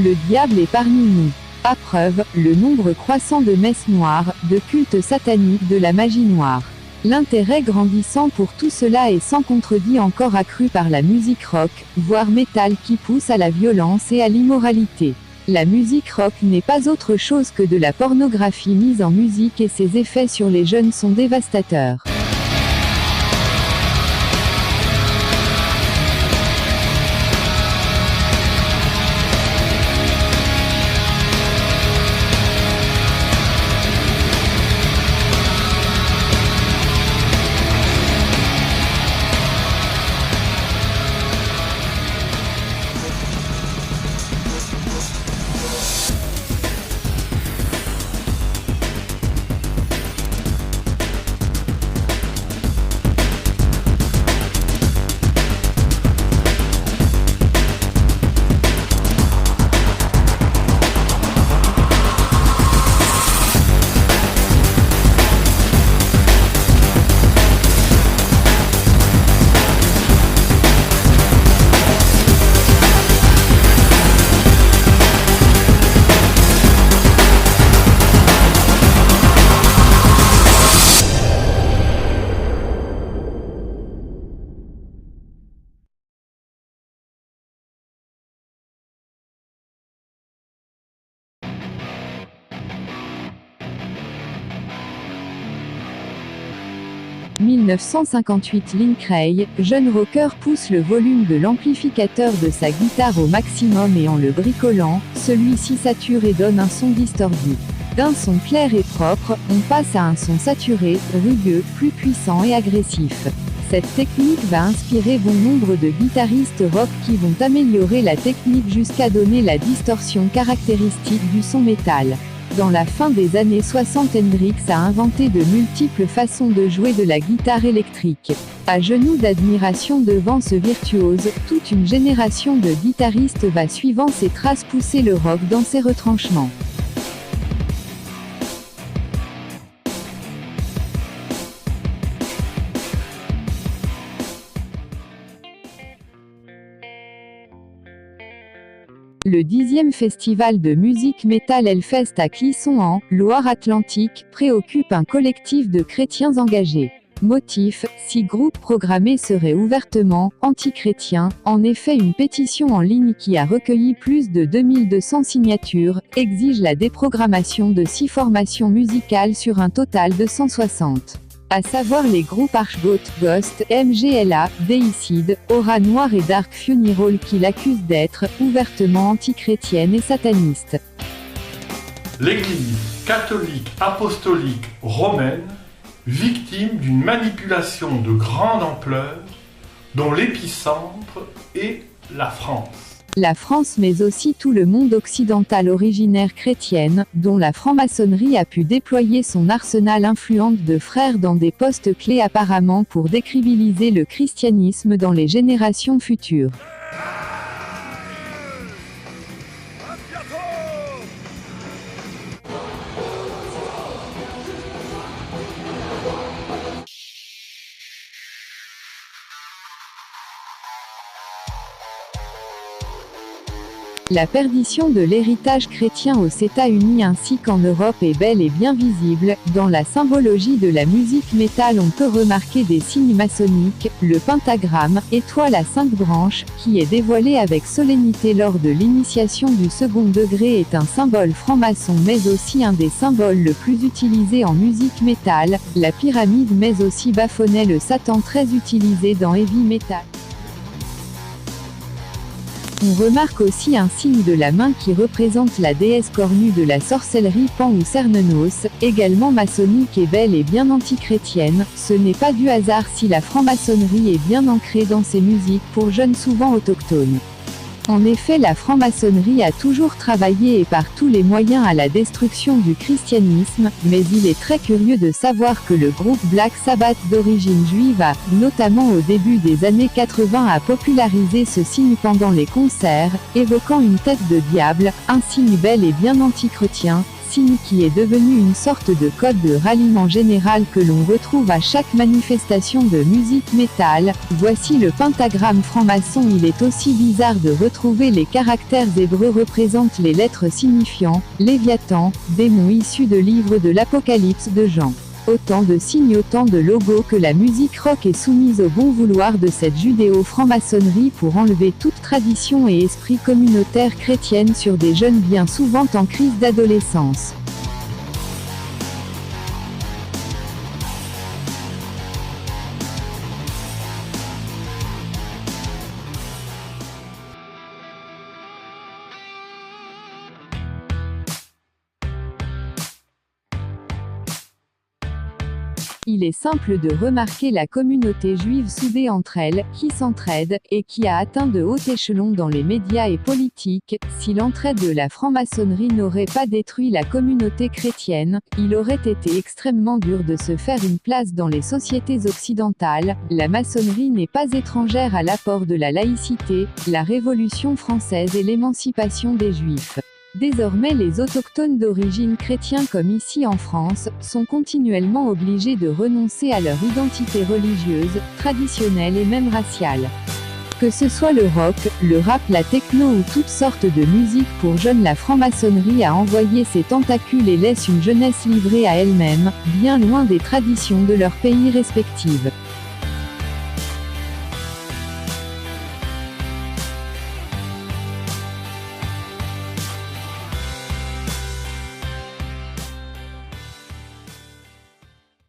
Le diable est parmi nous. À preuve, le nombre croissant de messes noires, de cultes sataniques, de la magie noire. L'intérêt grandissant pour tout cela est sans contredit encore accru par la musique rock, voire métal qui pousse à la violence et à l'immoralité. La musique rock n'est pas autre chose que de la pornographie mise en musique et ses effets sur les jeunes sont dévastateurs. « 1958 Lin Cray, jeune rocker pousse le volume de l'amplificateur de sa guitare au maximum et en le bricolant, celui-ci sature et donne un son distordu. D'un son clair et propre, on passe à un son saturé, rugueux, plus puissant et agressif. Cette technique va inspirer bon nombre de guitaristes rock qui vont améliorer la technique jusqu'à donner la distorsion caractéristique du son métal. Dans la fin des années 60, Hendrix a inventé de multiples façons de jouer de la guitare électrique. À genoux d'admiration devant ce virtuose, toute une génération de guitaristes va suivant ses traces pousser le rock dans ses retranchements. Le 10e festival de musique métal Hellfest à Clisson en Loire-Atlantique préoccupe un collectif de chrétiens engagés. Motif, 6 groupes programmés seraient ouvertement anti-chrétiens. En effet, une pétition en ligne qui a recueilli plus de 2200 signatures exige la déprogrammation de 6 formations musicales sur un total de 160. À savoir les groupes Archgoth, Ghost, MGLA, Deicide, Aura Noire et Dark Funeral qui l'accusent d'être ouvertement antichrétienne et sataniste. L'Église catholique apostolique romaine, victime d'une manipulation de grande ampleur, dont l'épicentre est la France. La France mais aussi tout le monde occidental originaire chrétienne, dont la franc-maçonnerie a pu déployer son arsenal influent de frères dans des postes clés apparemment pour décrédibiliser le christianisme dans les générations futures. La perdition de l'héritage chrétien aux États-Unis ainsi qu'en Europe est bel et bien visible. Dans la symbologie de la musique métal, on peut remarquer des signes maçonniques, le pentagramme, étoile à 5 branches, qui est dévoilé avec solennité lors de l'initiation du second degré est un symbole franc-maçon mais aussi un des symboles le plus utilisé en musique métal, la pyramide mais aussi Baphomet le Satan très utilisé dans heavy metal. On remarque aussi un signe de la main qui représente la déesse cornue de la sorcellerie Pan ou Cernunnos, également maçonnique et belle et bien antichrétienne. Ce n'est pas du hasard si la franc-maçonnerie est bien ancrée dans ses musiques pour jeunes souvent autochtones. En effet, la franc-maçonnerie a toujours travaillé et par tous les moyens à la destruction du christianisme, mais il est très curieux de savoir que le groupe Black Sabbath d'origine juive a, notamment au début des années 80, a popularisé ce signe pendant les concerts, évoquant une tête de diable, un signe bel et bien antichrétien, signe qui est devenu une sorte de code de ralliement général que l'on retrouve à chaque manifestation de musique métal. Voici le pentagramme franc-maçon. Il est aussi bizarre de retrouver les caractères hébreux représentent les lettres signifiant Léviathan, démon issu de livre de l'Apocalypse de Jean. Autant de signes, autant de logos que la musique rock est soumise au bon vouloir de cette judéo-franc-maçonnerie pour enlever toute tradition et esprit communautaire chrétienne sur des jeunes bien souvent en crise d'adolescence. Il est simple de remarquer la communauté juive soudée entre elles, qui s'entraide, et qui a atteint de hauts échelons dans les médias et politiques. Si l'entraide de la franc-maçonnerie n'aurait pas détruit la communauté chrétienne, il aurait été extrêmement dur de se faire une place dans les sociétés occidentales. La maçonnerie n'est pas étrangère à l'apport de la laïcité, la Révolution française et l'émancipation des Juifs. Désormais les autochtones d'origine chrétienne comme ici en France, sont continuellement obligés de renoncer à leur identité religieuse, traditionnelle et même raciale. Que ce soit le rock, le rap, la techno ou toutes sortes de musique pour jeunes, la franc-maçonnerie a envoyé ses tentacules et laisse une jeunesse livrée à elle-même, bien loin des traditions de leurs pays respectifs.